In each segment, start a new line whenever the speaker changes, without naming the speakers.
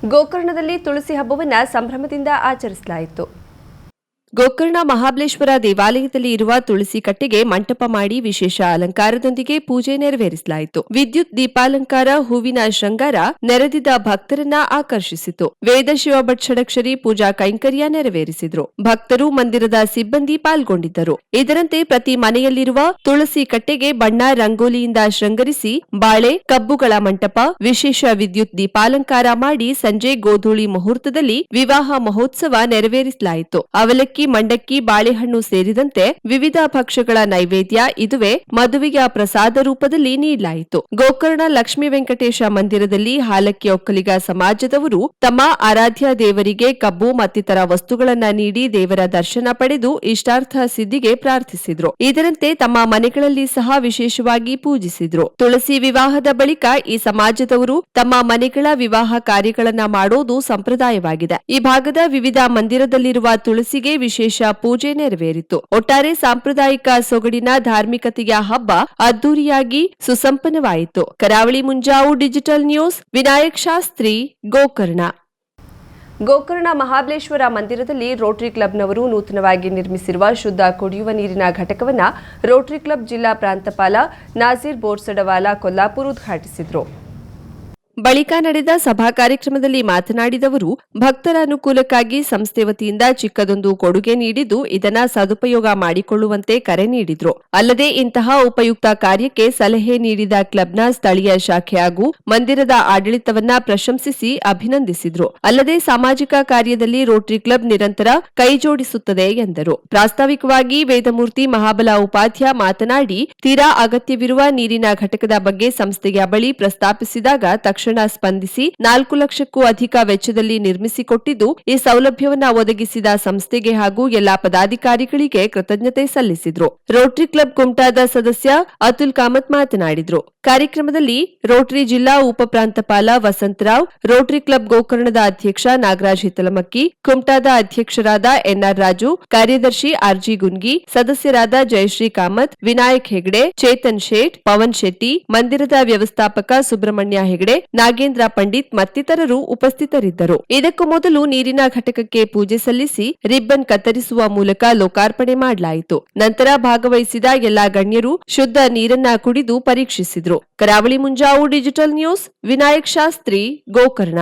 ಗೋಕರ್ಣದಲ್ಲಿ ತುಳಸಿ ಹಬ್ಬವನ್ನು ಸಂಭ್ರಮದಿಂದ ಆಚರಿಸಲಾಯಿತು.
ಗೋಕರ್ಣ ಮಹಾಬಲೇಶ್ವರ ದೇವಾಲಯದಲ್ಲಿ ಇರುವ ತುಳಸಿ ಕಟ್ಟೆಗೆ ಮಂಟಪ ಮಾಡಿ ವಿಶೇಷ ಅಲಂಕಾರದೊಂದಿಗೆ ಪೂಜೆ ನೆರವೇರಿಸಲಾಯಿತು. ವಿದ್ಯುತ್ ದೀಪಾಲಂಕಾರ, ಹೂವಿನ ಶೃಂಗಾರ ನೆರೆದಿದ್ದ ಭಕ್ತರನ್ನ ಆಕರ್ಷಿಸಿತು. ವೇದ ಶಿವಭಟ್ ಷಡಕ್ಷರಿ ಪೂಜಾ ಕೈಂಕರ್ಯ ನೆರವೇರಿಸಿದ್ರು. ಭಕ್ತರು, ಮಂದಿರದ ಸಿಬ್ಬಂದಿ ಪಾಲ್ಗೊಂಡಿದ್ದರು. ಇದರಂತೆ ಪ್ರತಿ ಮನೆಯಲ್ಲಿರುವ ತುಳಸಿ ಕಟ್ಟೆಗೆ ಬಣ್ಣ ರಂಗೋಲಿಯಿಂದ ಶೃಂಗರಿಸಿ ಬಾಳೆ, ಕಬ್ಬುಗಳ ಮಂಟಪ, ವಿಶೇಷ ವಿದ್ಯುತ್ ದೀಪಾಲಂಕಾರ ಮಾಡಿ ಸಂಜೆ ಗೋಧೂಳಿ ಮುಹೂರ್ತದಲ್ಲಿ ವಿವಾಹ ಮಹೋತ್ಸವ ನೆರವೇರಿಸಲಾಯಿತು. ಅವಲಕ್ಕಿ, ಮಂಡಕ್ಕಿ, ಬಾಳೆಹಣ್ಣು ಸೇರಿದಂತೆ ವಿವಿಧ ಭಕ್ಷ್ಯಗಳ ನೈವೇದ್ಯ, ಇದುವೇ ಮದುವೆಯ ಪ್ರಸಾದ ರೂಪದಲ್ಲಿ ನೀಡಲಾಯಿತು. ಗೋಕರ್ಣ ಲಕ್ಷ್ಮೀ ವೆಂಕಟೇಶ ಮಂದಿರದಲ್ಲಿ ಹಾಲಕ್ಕಿ ಒಕ್ಕಲಿಗ ಸಮಾಜದವರು ತಮ್ಮ ಆರಾಧ್ಯ ದೇವರಿಗೆ ಕಬ್ಬು ಮತ್ತಿತರ ವಸ್ತುಗಳನ್ನ ನೀಡಿ ದೇವರ ದರ್ಶನ ಪಡೆದು ಇಷ್ಟಾರ್ಥ ಸಿದ್ಧಿಗೆ ಪ್ರಾರ್ಥಿಸಿದ್ರು. ಇದರಂತೆ ತಮ್ಮ ಮನೆಗಳಲ್ಲಿ ಸಹ ವಿಶೇಷವಾಗಿ ಪೂಜಿಸಿದ್ರು. ತುಳಸಿ ವಿವಾಹದ ಬಳಿಕ ಈ ಸಮಾಜದವರು ತಮ್ಮ ಮನೆಗಳ ವಿವಾಹ ಕಾರ್ಯಗಳನ್ನ ಮಾಡೋದು ಸಂಪ್ರದಾಯವಾಗಿದೆ. ಈ ಭಾಗದ ವಿವಿಧ ಮಂದಿರದಲ್ಲಿರುವ ತುಳಸಿಗೆ ವಿಶೇಷ ಪೂಜೆ ನೆರವೇರಿತು. ಒಟ್ಟಾರೆ ಸಾಂಪ್ರದಾಯಿಕ ಸೊಗಡಿನ ಧಾರ್ಮಿಕತೆಯ ಹಬ್ಬ ಅದ್ದೂರಿಯಾಗಿ ಸುಸಂಪನ್ನವಾಯಿತು. ಕರಾವಳಿ ಮುಂಜಾವು, ಡಿಜಿಟಲ್ ನ್ಯೂಸ್, ವಿನಾಯಕ್ ಶಾಸ್ತ್ರಿ, ಗೋಕರ್ಣ.
ಗೋಕರ್ಣ ಮಹಾಬಲೇಶ್ವರ ಮಂದಿರದಲ್ಲಿ ರೋಟರಿ ಕ್ಲಬ್ನವರು ನೂತನವಾಗಿ ನಿರ್ಮಿಸಿರುವ ಶುದ್ಧ ಕುಡಿಯುವ ನೀರಿನ ಘಟಕವನ್ನು ರೋಟರಿ ಕ್ಲಬ್ ಜಿಲ್ಲಾ ಪ್ರಾಂತಪಾಲ ನಾಜೀರ್ ಬೋರ್ಸಡವಾಲ ಕೊಲ್ಲಾಪುರ್ ಉದ್ಘಾಟಿಸಿದರು.
ಬಳಿಕ ನಡೆದ ಸಭಾ ಕಾರ್ಯಕ್ರಮದಲ್ಲಿ ಮಾತನಾಡಿದವರು, ಭಕ್ತರ ಅನುಕೂಲಕ್ಕಾಗಿ ಸಂಸ್ಥೆ ವತಿಯಿಂದ ಚಿಕ್ಕದೊಂದು ಕೊಡುಗೆ ನೀಡಿದ್ದು ಇದನ್ನ ಸದುಪಯೋಗ ಮಾಡಿಕೊಳ್ಳುವಂತೆ ಕರೆ ನೀಡಿದ್ರು. ಅಲ್ಲದೆ ಇಂತಹ ಉಪಯುಕ್ತ ಕಾರ್ಯಕ್ಕೆ ಸಲಹೆ ನೀಡಿದ ಕ್ಲಬ್ನ ಸ್ಥಳೀಯ ಶಾಖೆ ಹಾಗೂ ಮಂದಿರದ ಆಡಳಿತವನ್ನ ಪ್ರಶಂಸಿಸಿ ಅಭಿನಂದಿಸಿದ್ರು. ಅಲ್ಲದೆ ಸಾಮಾಜಿಕ ಕಾರ್ಯದಲ್ಲಿ ರೋಟರಿ ಕ್ಲಬ್ ನಿರಂತರ ಕೈಜೋಡಿಸುತ್ತದೆ ಎಂದರು. ಪ್ರಾಸ್ತಾವಿಕವಾಗಿ ವೇದಮೂರ್ತಿ ಮಹಾಬಲ ಉಪಾಧ್ಯ ಮಾತನಾಡಿ, ತೀರಾ ಅಗತ್ಯವಿರುವ ನೀರಿನ ಘಟಕದ ಬಗ್ಗೆ ಸಂಸ್ಥೆಯ ಬಳಿ ಪ್ರಸ್ತಾಪಿಸಿದಾಗ ತಕ್ಷಣ ಸ್ಪಂದಿಸಿ 4 ಲಕ್ಷಕ್ಕೂ ಅಧಿಕ ವೆಚ್ಚದಲ್ಲಿ ನಿರ್ಮಿಸಿಕೊಟ್ಟಿದ್ದು, ಈ ಸೌಲಭ್ಯವನ್ನ ಒದಗಿಸಿದ ಸಂಸ್ಥೆಗೆ ಹಾಗೂ ಎಲ್ಲಾ ಪದಾಧಿಕಾರಿಗಳಿಗೆ ಕೃತಜ್ಞತೆ ಸಲ್ಲಿಸಿದ್ರು. ರೋಟರಿ ಕ್ಲಬ್ ಕುಮಟಾದ ಸದಸ್ಯ ಅತುಲ್ ಕಾಮತ್ ಮಾತನಾಡಿದ್ರು. ಕಾರ್ಯಕ್ರಮದಲ್ಲಿ ರೋಟರಿ ಜಿಲ್ಲಾ ಉಪ ಪ್ರಾಂತಪಾಲ ವಸಂತರಾವ್, ರೋಟರಿ ಕ್ಲಬ್ ಗೋಕರ್ಣದ ಅಧ್ಯಕ್ಷ ನಾಗರಾಜ್ ಹಿತ್ತಲಮಕ್ಕಿ, ಕುಮಟಾದ ಅಧ್ಯಕ್ಷರಾದ ಎನ್ಆರ್ ರಾಜು, ಕಾರ್ಯದರ್ಶಿ ಆರ್ಜಿ ಗುನ್ಗಿ, ಸದಸ್ಯರಾದ ಜಯಶ್ರೀ ಕಾಮತ್, ವಿನಾಯಕ್ ಹೆಗಡೆ, ಚೇತನ್ ಶೇಟ್, ಪವನ್ ಶೆಟ್ಟಿ, ಮಂದಿರದ ವ್ಯವಸ್ಥಾಪಕ ಸುಬ್ರಹ್ಮಣ್ಯ ಹೆಗಡೆ, ನಾಗೇಂದ್ರ ಪಂಡಿತ್ ಮತ್ತಿತರರು ಉಪಸ್ಥಿತರಿದ್ದರು. ಇದಕ್ಕೂ ಮೊದಲು ನೀರಿನ ಘಟಕಕ್ಕೆ ಪೂಜೆ ಸಲ್ಲಿಸಿ ರಿಬ್ಬನ್ ಕತ್ತರಿಸುವ ಮೂಲಕ ಲೋಕಾರ್ಪಣೆ ಮಾಡಲಾಯಿತು. ನಂತರ ಭಾಗವಹಿಸಿದ ಎಲ್ಲಾ ಗಣ್ಯರು ಶುದ್ಧ ನೀರನ್ನ ಕುಡಿದು ಪರೀಕ್ಷಿಸಿದ್ರು. ಕರಾವಳಿ ಮುಂಜಾವು, ಡಿಜಿಟಲ್ ನ್ಯೂಸ್, ವಿನಾಯಕ್ ಶಾಸ್ತ್ರಿ, ಗೋಕರ್ಣ.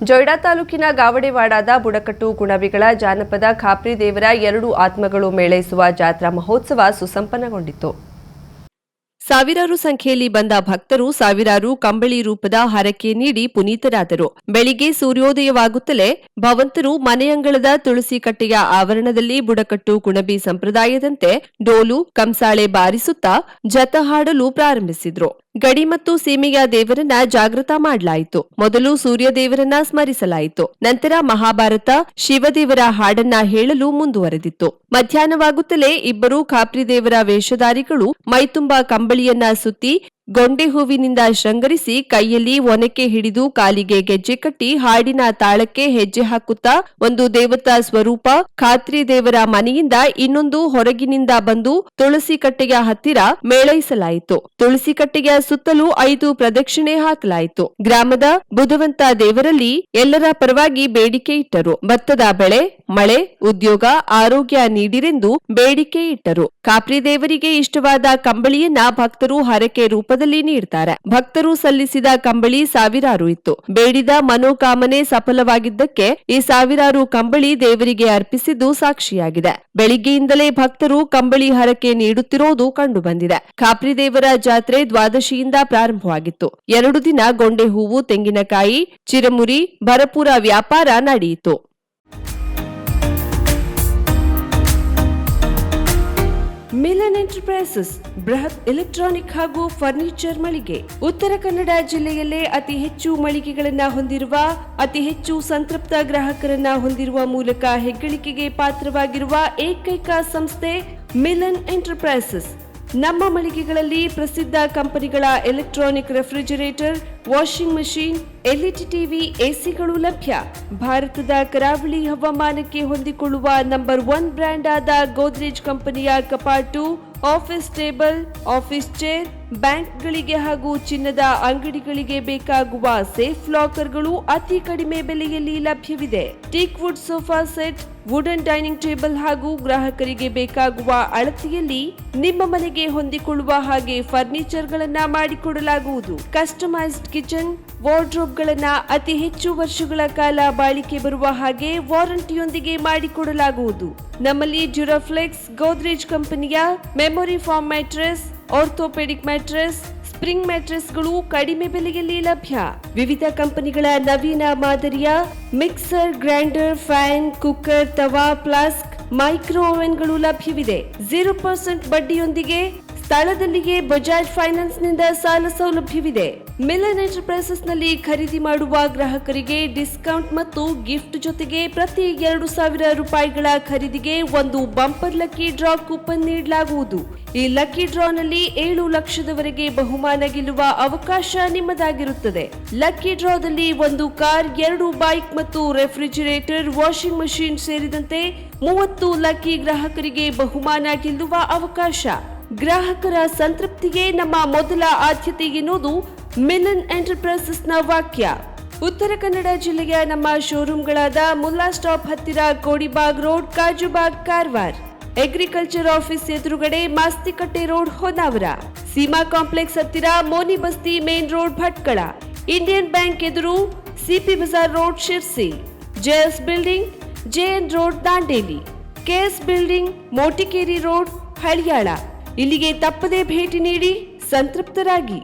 ಜೊಯ್ಡಾ ತಾಲೂಕಿನ ಗಾವಡೆವಾಡಾದ ಬುಡಕಟ್ಟು ಗುಣವಿಗಳ ಜಾನಪದ ಖಾಪ್ರಿ ದೇವರ 2 ಆತ್ಮಗಳು ಮೇಳೈಸುವ ಜಾತ್ರಾ ಮಹೋತ್ಸವ ಸುಸಂಪನ್ನಗೊಂಡಿತು.
ಸಾವಿರಾರು ಸಂಖ್ಯೆಯಲ್ಲಿ ಬಂದ ಭಕ್ತರು ಸಾವಿರಾರು ಕಂಬಳಿ ರೂಪದ ಹರಕೆ ನೀಡಿ ಪುನೀತರಾದರು. ಬೆಳಿಗ್ಗೆ ಸೂರ್ಯೋದಯವಾಗುತ್ತಲೇ ಭವಂತರು ಮನೆಯಂಗಳದ ತುಳಸಿ ಕಟ್ಟೆಯ ಆವರಣದಲ್ಲಿ ಬುಡಕಟ್ಟು ಕುಣಬಿ ಸಂಪ್ರದಾಯದಂತೆ ಡೋಲು, ಕಂಸಾಳೆ ಬಾರಿಸುತ್ತಾ ಜತ ಹಾಡಲು ಪ್ರಾರಂಭಿಸಿದ್ರು. ಗಡಿ ಮತ್ತು ಸೀಮೆಯ ದೇವರನ್ನ ಜಾಗೃತ ಮಾಡಲಾಯಿತು. ಮೊದಲು ಸೂರ್ಯ ದೇವರನ್ನ ಸ್ಮರಿಸಲಾಯಿತು. ನಂತರ ಮಹಾಭಾರತ, ಶಿವದೇವರ ಹಾಡನ್ನ ಹೇಳಲು ಮುಂದುವರೆದಿತ್ತು. ಮಧ್ಯಾಹ್ನವಾಗುತ್ತಲೇ ಇಬ್ಬರು ಖಾಪ್ರಿ ದೇವರ ವೇಷಧಾರಿಗಳು ಮೈತುಂಬ ಕಂಬಳಿಯನ್ನ ಸುತ್ತಿ ಗೊಂಡೆ ಹೂವಿನಿಂದ ಶೃಂಗರಿಸಿ ಕೈಯಲ್ಲಿ ಒನಕೆ ಹಿಡಿದು ಕಾಲಿಗೆ ಗೆಜ್ಜೆ ಕಟ್ಟಿ ಹಾಡಿನ ತಾಳಕ್ಕೆ ಹೆಜ್ಜೆ ಹಾಕುತ್ತಾ ಒಂದು ದೇವತಾ ಸ್ವರೂಪ ಖಾತ್ರಿ ದೇವರ ಮನೆಯಿಂದ ಇನ್ನೊಂದು ಹೊರಗಿನಿಂದ ಬಂದು ತುಳಸಿ ಕಟ್ಟೆಯ ಹತ್ತಿರ ಮೇಳೈಸಲಾಯಿತು. ತುಳಸಿ ಕಟ್ಟೆಯ ಸುತ್ತಲೂ 5 ಪ್ರದಕ್ಷಿಣೆ ಹಾಕಲಾಯಿತು. ಗ್ರಾಮದ ಬುಧವಂತ ದೇವರಲ್ಲಿ ಎಲ್ಲರ ಪರವಾಗಿ ಬೇಡಿಕೆ ಇಟ್ಟರು. ಭತ್ತದ ಬೆಳೆ, ಮಳೆ, ಉದ್ಯೋಗ, ಆರೋಗ್ಯ ನೀಡಿರೆಂದು ಬೇಡಿಕೆ ಇಟ್ಟರು. ಖಾಪ್ರಿ ದೇವರಿಗೆ ಇಷ್ಟವಾದ ಕಂಬಳಿಯನ್ನ ಭಕ್ತರು ಹರಕೆ ರೂಪದಲ್ಲಿ ನೀಡ್ತಾರೆ. ಭಕ್ತರು ಸಲ್ಲಿಸಿದ ಕಂಬಳಿ ಸಾವಿರಾರು ಇತ್ತು. ಬೇಡಿದ ಮನೋಕಾಮನೆ ಸಫಲವಾಗಿದ್ದಕ್ಕೆ ಈ ಸಾವಿರಾರು ಕಂಬಳಿ ದೇವರಿಗೆ ಅರ್ಪಿಸಿದ್ದು ಸಾಕ್ಷಿಯಾಗಿದೆ. ಬೆಳಿಗ್ಗೆಯಿಂದಲೇ ಭಕ್ತರು ಕಂಬಳಿ ಹರಕೆ ನೀಡುತ್ತಿರೋದು ಕಂಡುಬಂದಿದೆ. ಖಾಪ್ರಿ ದೇವರ ಜಾತ್ರೆ ದ್ವಾದಶಿಯಿಂದ ಪ್ರಾರಂಭವಾಗಿತ್ತು. 2 ದಿನ ಗೊಂಡೆ ಹೂವು, ತೆಂಗಿನಕಾಯಿ, ಚಿರಮುರಿ, ಭರಪೂರ ವ್ಯಾಪಾರ ನಡೆಯಿತು. ಮಿಲನ್ ಎಂಟರ್ಪ್ರೈಸಸ್ ಬೃಹತ್ ಎಲೆಕ್ಟ್ರಾನಿಕ್ ಹಾಗೂ ಫರ್ನಿಚರ್ ಮಳಿಗೆ. ಉತ್ತರ ಕನ್ನಡ ಜಿಲ್ಲೆಯಲ್ಲೇ ಅತಿ ಹೆಚ್ಚು ಮಳಿಗೆಗಳನ್ನು ಹೊಂದಿರುವ, ಅತಿ ಹೆಚ್ಚು ಸಂತೃಪ್ತ ಗ್ರಾಹಕರನ್ನ ಹೊಂದಿರುವ ಮೂಲಕ ಹೆಗ್ಗಳಿಕೆಗೆ ಪಾತ್ರವಾಗಿರುವ ಏಕೈಕ ಸಂಸ್ಥೆ ಮಿಲನ್ ಎಂಟರ್ಪ್ರೈಸಸ್. ನಮ್ಮ ಮಳಿಗೆಗಳಲ್ಲಿ ಪ್ರಸಿದ್ಧ ಕಂಪನಿಗಳ electronic refrigerator, washing machine, LED TV, ಎಸಿಗಳು ಲಭ್ಯ. ಭಾರತದ ಕರಾವಳಿ ಹವಾಮಾನಕ್ಕೆ ಹೊಂದಿಕೊಳ್ಳುವ ನಂಬರ್ 1 ಬ್ರ್ಯಾಂಡ್ ಆದ ಗೋದ್ರೇಜ್ ಕಂಪನಿಯ ಕಪಾಟು, ಆಫೀಸ್ ಟೇಬಲ್, ಆಫೀಸ್ ಚೇರ್, ಬ್ಯಾಂಕ್ಗಳಿಗೆ ಹಾಗೂ ಚಿನ್ನದ ಅಂಗಡಿಗಳಿಗೆ ಬೇಕಾಗುವ ಸೇಫ್ ಲಾಕರ್ಗಳು ಅತಿ ಕಡಿಮೆ ಬೆಲೆಯಲ್ಲಿ ಲಭ್ಯವಿದೆ. Teak wood sofa set, wooden dining table ಹಾಗೂ ಗ್ರಾಹಕರಿಗೆ ಬೇಕಾಗುವ ಅಳತೆಯಲ್ಲಿ ನಿಮ್ಮ ಮನೆಗೆ ಹೊಂದಿಕೊಳ್ಳುವ ಹಾಗೆ ಫರ್ನಿಚರ್ಗಳನ್ನ ಮಾಡಿಕೊಡಲಾಗುವುದು. ಕಸ್ಟಮೈಸ್ಡ್ ಕಿಚನ್ ವಾರ್ಡ್ರೋಬ್ಗಳನ್ನ ಅತಿ ಹೆಚ್ಚು ವರ್ಷಗಳ ಕಾಲ ಬಾಳಿಕೆ ಬರುವ ಹಾಗೆ ವಾರಂಟಿಯೊಂದಿಗೆ ಮಾಡಿಕೊಡಲಾಗುವುದು. ನಮ್ಮಲ್ಲಿ ಡ್ಯೂರಾಫ್ಲೆಕ್ಸ್, ಗೋದ್ರೇಜ್ ಕಂಪನಿಯ memory foam mattress, orthopedic mattress, spring ಮ್ಯಾಟ್ರೆಸ್ಗಳು ಕಡಿಮೆ ಬೆಲೆಯಲ್ಲಿ ಲಭ್ಯ. ವಿವಿಧ ಕಂಪನಿಗಳ ನವೀನ ಮಾದರಿಯ mixer, grinder, fan, cooker, tawa, flask, micro ಓವೆನ್ಗಳು ಲಭ್ಯವಿದೆ. 0% ಬಡ್ಡಿಯೊಂದಿಗೆ ಸ್ಥಳದಲ್ಲಿಯೇ ಬಜಾಜ್ ಫೈನಾನ್ಸ್ ನಿಂದ ಸಾಲ ಸೌಲಭ್ಯವಿದೆ. ಮಿಲನ್ ಎಂಟರ್ಪ್ರೈಸಸ್ ನಲ್ಲಿ ಖರೀದಿ ಮಾಡುವ ಗ್ರಾಹಕರಿಗೆ ಡಿಸ್ಕೌಂಟ್ ಮತ್ತು ಗಿಫ್ಟ್ ಜೊತೆಗೆ ಪ್ರತಿ 2,000 ರೂಪಾಯಿಗಳ ಖರೀದಿಗೆ ಒಂದು ಬಂಪರ್ ಲಕ್ಕಿ ಡ್ರಾ ಕೂಪನ್ ನೀಡಲಾಗುವುದು. ಈ ಲಕ್ಕಿ ಡ್ರಾನಲ್ಲಿ 7 ಲಕ್ಷದವರೆಗೆ ಬಹುಮಾನ ಗೆಲ್ಲುವ ಅವಕಾಶ ನಿಮ್ಮದಾಗಿರುತ್ತದೆ. ಲಕ್ಕಿ ಡ್ರಾದಲ್ಲಿ 1 ಕಾರ್, 2 ಬೈಕ್ ಮತ್ತು ರೆಫ್ರಿಜಿರೇಟರ್, ವಾಷಿಂಗ್ ಮಷಿನ್ ಸೇರಿದಂತೆ 30 ಲಕ್ಕಿ ಗ್ರಾಹಕರಿಗೆ ಬಹುಮಾನ ಗೆಲ್ಲುವ ಅವಕಾಶ. ಗ್ರಾಹಕರ ಸಂತೃಪ್ತಿಗೆ ನಮ್ಮ ಮೊದಲ ಆದ್ಯತೆ ಎನ್ನುವುದು ಮಿಲನ್ ಎಂಟರ್ಪ್ರೈಸಸ್ನ ವಾಕ್ಯ. ಉತ್ತರ ಕನ್ನಡ ಜಿಲ್ಲೆಯ ನಮ್ಮ ಶೋರೂಮ್ಗಳಾದ ಮುಲ್ಲಾ ಸ್ಟಾಪ್ ಹತ್ತಿರ Kodibag road, Kajubag, Karwar, agriculture office ಎದುರುಗಡೆ ಮಾಸ್ತಿಕಟ್ಟೆ ರೋಡ್, ಹೊನ್ನಾವರ, ಸೀಮಾ ಕಾಂಪ್ಲೆಕ್ಸ್ ಹತ್ತಿರ Moni Basti main road, Bhatkal, Indian bank ಎದುರು CP Bazaar road, Sirsi, JS building, JN road, Dandeli, KS building, Motikeri road, Haliyal. ಇಲ್ಲಿಗೆ ತಪ್ಪದೇ ಭೇಟಿ ನೀಡಿ ಸಂತೃಪ್ತರಾಗಿ.